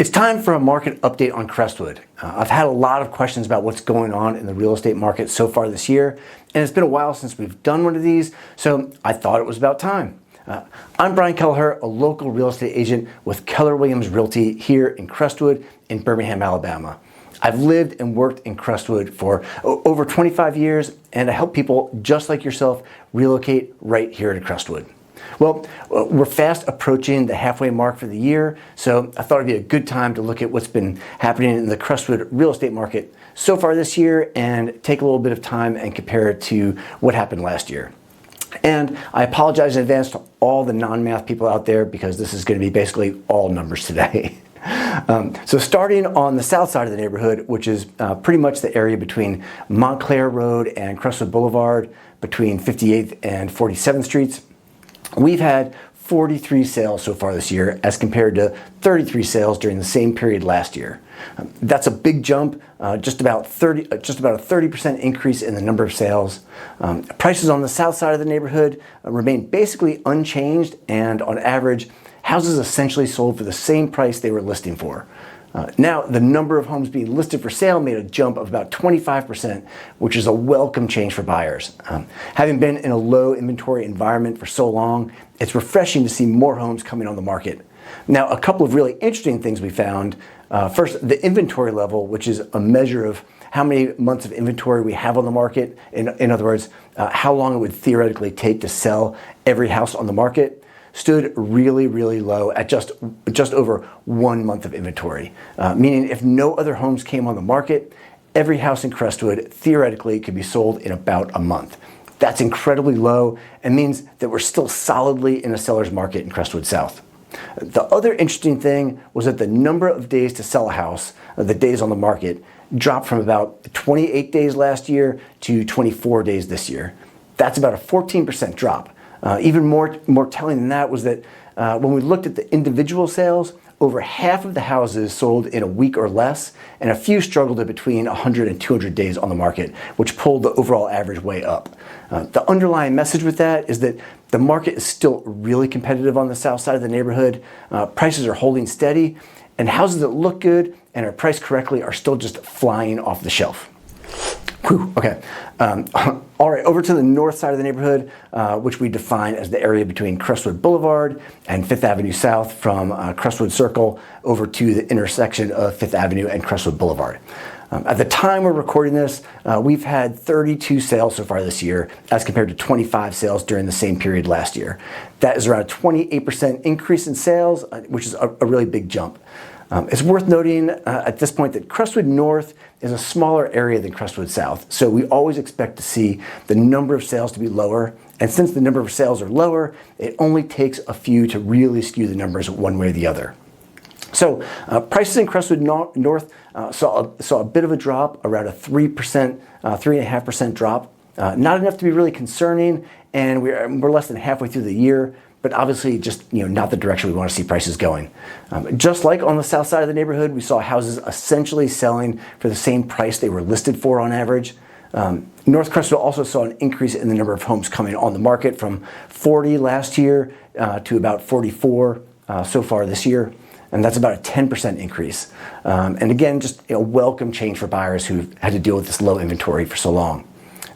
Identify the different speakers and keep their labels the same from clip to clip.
Speaker 1: It's time for a market update on Crestwood. I've had a lot of questions about what's going on in the real estate market so far this year, and it's been a while since we've done one of these, so I thought it was about time. I'm Brian Kelleher, a local real estate agent with Keller Realty here in Crestwood in Birmingham, Alabama. I've lived and worked in Crestwood for over 25 years, and I help people just like yourself relocate right here to Crestwood. Well, we're fast approaching the halfway mark for the year, so I thought it'd be a good time to look at what's been happening in the Crestwood real estate market so far this year and take a little bit of time and compare it to what happened last year. And I apologize in advance to all the non-math people out there because this is going to be basically all numbers today. So starting on the south side of the neighborhood, which is pretty much the area between Montclair Road and Crestwood Boulevard, between 58th and 47th Streets, we've had 43 sales so far this year as compared to 33 sales during the same period last year. That's a big jump, just about a 30% increase in the number of sales. Prices on the south side of the neighborhood remain basically unchanged, and on average, houses essentially sold for the same price they were listing for. Now, the number of homes being listed for sale made a jump of about 25%, which is a welcome change for buyers. Having been in a low inventory environment for so long, it's refreshing to see more homes coming on the market. Now, a couple of really interesting things we found. First, the inventory level, which is a measure of how many months of inventory we have on the market. In other words, how long it would theoretically take to sell every house on the market, stood really, really low at just over 1 month of inventory, meaning if no other homes came on the market, every house in Crestwood theoretically could be sold in about a month. That's incredibly low and means that we're still solidly in a seller's market in Crestwood South. The other interesting thing was that the number of days to sell a house, the days on the market, dropped from about 28 days last year to 24 days this year. That's about a 14% drop. Even more telling than that was that when we looked at the individual sales, over half of the houses sold in a week or less, and a few struggled at between 100 and 200 days on the market, which pulled the overall average way up. The underlying message with that is that the market is still really competitive on the south side of the neighborhood. Prices are holding steady, and houses that look good and are priced correctly are still just flying off the shelf. Whew, okay. All right, over to the north side of the neighborhood, which we define as the area between Crestwood Boulevard and 5th Avenue South, from Crestwood Circle over to the intersection of 5th Avenue and Crestwood Boulevard. At the time we're recording this, we've had 32 sales so far this year as compared to 25 sales during the same period last year. That is around a 28% increase in sales, which is a really big jump. It's worth noting at this point that Crestwood North is a smaller area than Crestwood South, so we always expect to see the number of sales to be lower, and since the number of sales are lower, it only takes a few to really skew the numbers one way or the other. So prices in Crestwood North saw a bit of a drop, around a 3.5% drop. Not enough to be really concerning, and we're less than halfway through the year, but obviously just not the direction we want to see prices going. Just like on the south side of the neighborhood, we saw houses essentially selling for the same price they were listed for on average. North Crestwood also saw an increase in the number of homes coming on the market from 40 last year to about 44 so far this year. And that's about a 10% increase. And again, just a welcome change for buyers who've had to deal with this low inventory for so long.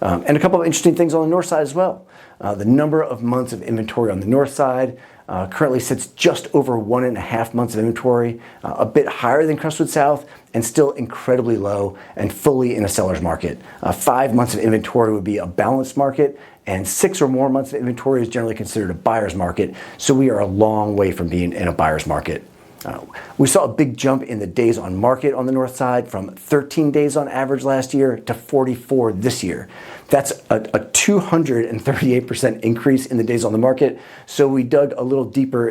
Speaker 1: And a couple of interesting things on the north side as well. The number of months of inventory on the north side currently sits just over 1.5 months of inventory, a bit higher than Crestwood South, and still incredibly low and fully in a seller's market. 5 months of inventory would be a balanced market, and 6 or more months of inventory is generally considered a buyer's market, so we are a long way from being in a buyer's market. We saw a big jump in the days on market on the north side from 13 days on average last year to 44 this year. That's a 238% increase in the days on the market. So we dug a little deeper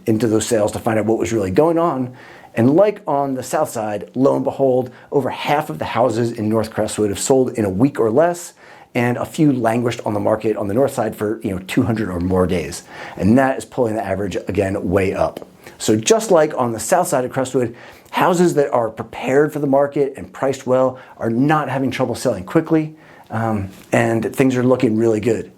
Speaker 1: into those sales to find out what was really going on. And like on the south side, lo and behold, over half of the houses in North Crestwood have sold in a week or less, and a few languished on the market on the north side for 200 or more days. And that is pulling the average, again, way up. So just like on the south side of Crestwood, houses that are prepared for the market and priced well are not having trouble selling quickly, and things are looking really good.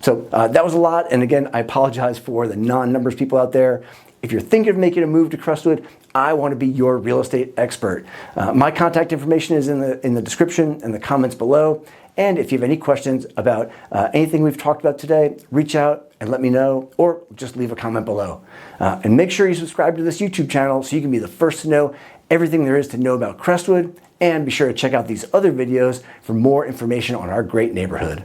Speaker 1: So that was a lot. And again, I apologize for the non-numbers people out there. If you're thinking of making a move to Crestwood, I want to be your real estate expert. My contact information is in the description and the comments below. And if you have any questions about anything we've talked about today, reach out and let me know, or just leave a comment below. And make sure you subscribe to this YouTube channel so you can be the first to know everything there is to know about Crestwood. And be sure to check out these other videos for more information on our great neighborhood.